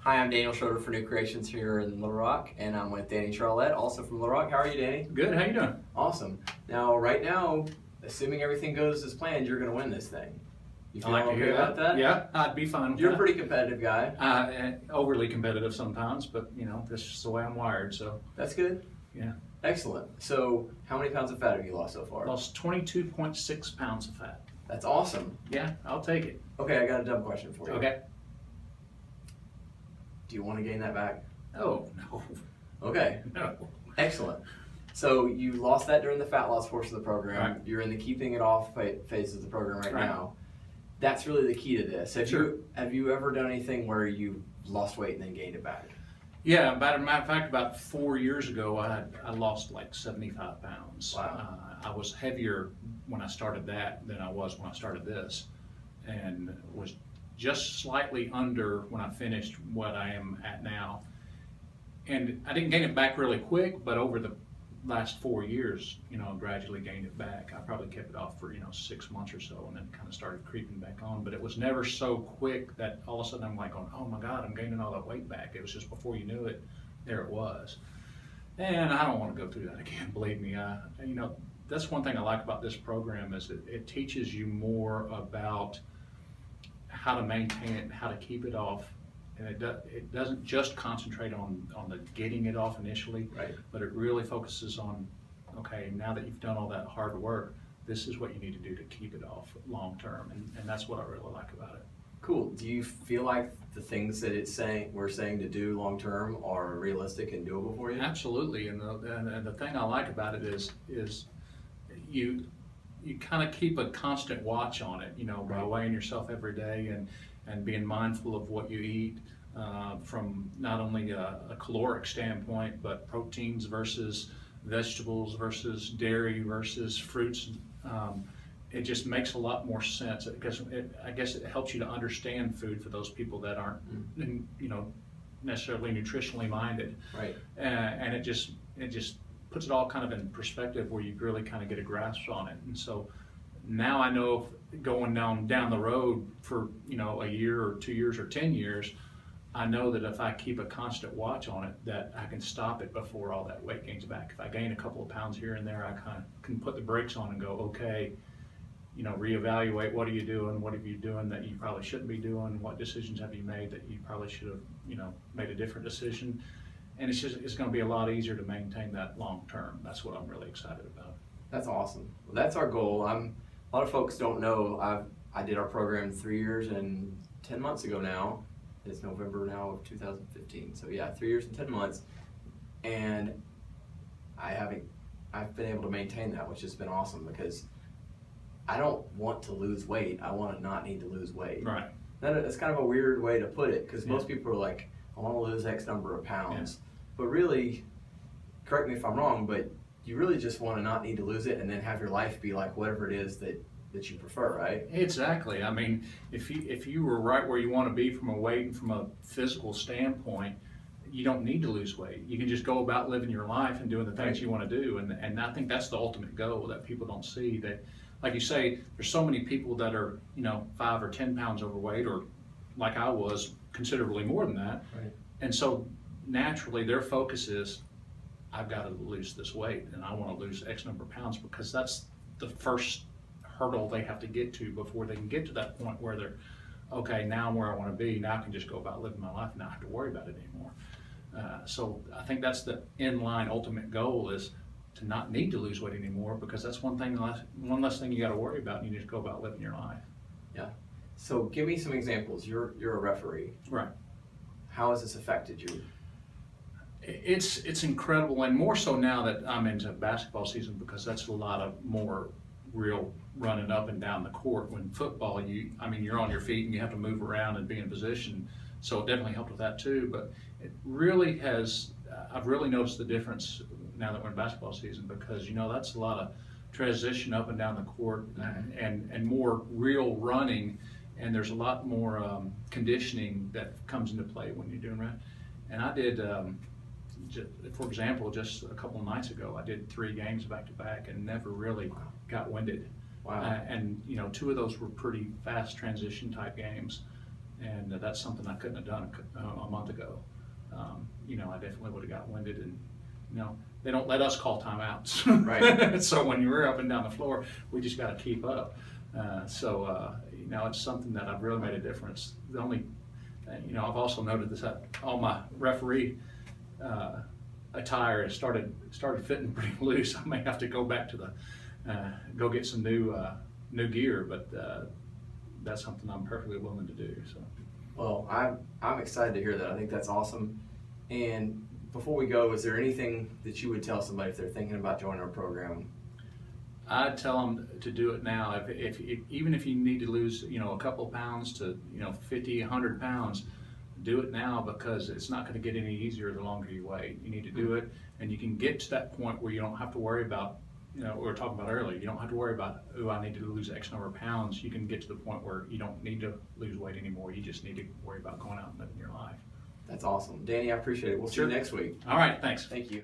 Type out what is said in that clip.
Hi, I'm Daniel Schroeder for New Creations here in Little Rock, and I'm with Danny Troillett, also from Little Rock. How are you, Danny? Good, how you doing? Awesome. Now, right now, assuming everything goes as planned, you're going to win this thing. You I feel like to okay hear about that? Yeah, I'd be fine with You're a that. pretty competitive guy. Overly competitive sometimes, but that's just the way I'm wired, so That's good. yeah. Excellent. So, how many pounds of fat have you lost so far? Lost 22.6 pounds of fat. That's awesome. Yeah, I'll take it. Okay, I got a dumb question for you. Okay. Do you want to gain that back? Oh, no. Okay. No. Excellent. So you lost that during the fat loss portion of the program. Right. You're in the keeping it off phase of the program right Right. now. That's really the key to this. Sure. Have you ever done anything where you lost weight and then gained it back? Yeah, matter of fact, about 4 years ago, I lost like 75 pounds. Wow. I was heavier when I started that than I was when I started this, and was just slightly under when I finished what I am at now. And I didn't gain it back really quick, but over the last 4 years, I gradually gained it back. I probably kept it off for 6 months or so, and then kind of started creeping back on. But it was never so quick that all of a sudden I'm like going, oh my God, I'm gaining all that weight back. It was just before you knew it, there it was. And I don't want to go through that again. Believe me, that's one thing I like about this program is it teaches you more about how to maintain it, how to keep it off. And it doesn't just concentrate on the getting it off initially, Right. but it really focuses on, okay, now that you've done all that hard work, this is what you need to do to keep it off long term, and that's what I really like about it. Cool. Do you feel like the things that we're saying to do long term are realistic and doable for you? Absolutely, and the thing I like about it is you kind of keep a constant watch on it, by Right. weighing yourself every day and being mindful of what you eat, from not only a caloric standpoint, but proteins versus vegetables versus dairy versus fruits. It just makes a lot more sense because I guess it helps you to understand food for those people that aren't, necessarily nutritionally minded. Right. And it just puts it all kind of in perspective where you really kind of get a grasp on it. And so now I know going down the road for a year or 2 years or 10 years, I know that if I keep a constant watch on it, that I can stop it before all that weight gains back. If I gain a couple of pounds here and there, I kind of can put the brakes on and go, okay, reevaluate, what are you doing? What have you doing that you probably shouldn't be doing? What decisions have you made that you probably should have, made a different decision? And it's going to be a lot easier to maintain that long term. That's what I'm really excited about. That's awesome. Well, that's our goal. A lot of folks don't know. I did our program 3 years and 10 months ago now. It's November now of 2015. So yeah, 3 years and 10 months, and I've been able to maintain that, which has been awesome because I don't want to lose weight. I want to not need to lose weight. Right. That's kind of a weird way to put it because Yeah. most people are like, I want to lose X number of pounds. Yeah. But really, correct me if I'm wrong, but you really just want to not need to lose it and then have your life be like whatever it is that you prefer, right? Exactly. I mean, if you were right where you want to be from a weight and from a physical standpoint, you don't need to lose weight. You can just go about living your life and doing the things Right. you want to do. And I think that's the ultimate goal that people don't see. That, like you say, there's so many people that are 5 or 10 pounds overweight, or like I was, considerably more than that. Right. And so naturally their focus is, I've got to lose this weight and I want to lose X number of pounds, because that's the first hurdle they have to get to before they can get to that point where they're, okay, now I'm where I want to be. Now I can just go about living my life and not have to worry about it anymore. So I think that's the inline ultimate goal, is to not need to lose weight anymore, because that's one less thing you got to worry about, and you just go about living your life. Yeah. So give me some examples. You're a referee. Right. How has this affected you? It's incredible, and more so now that I'm into basketball season, because that's a lot of more real running up and down the court. When football, you're on your feet and you have to move around and be in position. So it definitely helped with that too. But it really has. I've really noticed the difference now that we're in basketball season, because that's a lot of transition up and down the court, and more real running, and there's a lot more conditioning that comes into play when you're doing that. And I did, for example, just a couple of nights ago, I did 3 games back to back and never really got winded. Wow. And 2 of those were pretty fast transition type games. And that's something I couldn't have done a month ago. I definitely would have got winded, and they don't let us call timeouts. Right. So when you're up and down the floor, we just got to keep up. It's something that I've really made a difference. The only, I've also noted this, that all my referee attire has started fitting pretty loose. I may have to go back to go get some new gear, but that's something I'm perfectly willing to do. So. Well, I'm excited to hear that. I think that's awesome. And before we go, is there anything that you would tell somebody if they're thinking about joining our program? I'd tell them to do it now. If even if you need to lose, a couple pounds to 50, 100 pounds, do it now, because it's not going to get any easier the longer you wait. You need to do it, and you can get to that point where you don't have to worry about, we were talking about earlier, you don't have to worry about, I need to lose X number of pounds. You can get to the point where you don't need to lose weight anymore. You just need to worry about going out and living your life. That's awesome. Danny, I appreciate it. We'll see you next week. All right, thanks. Thank you.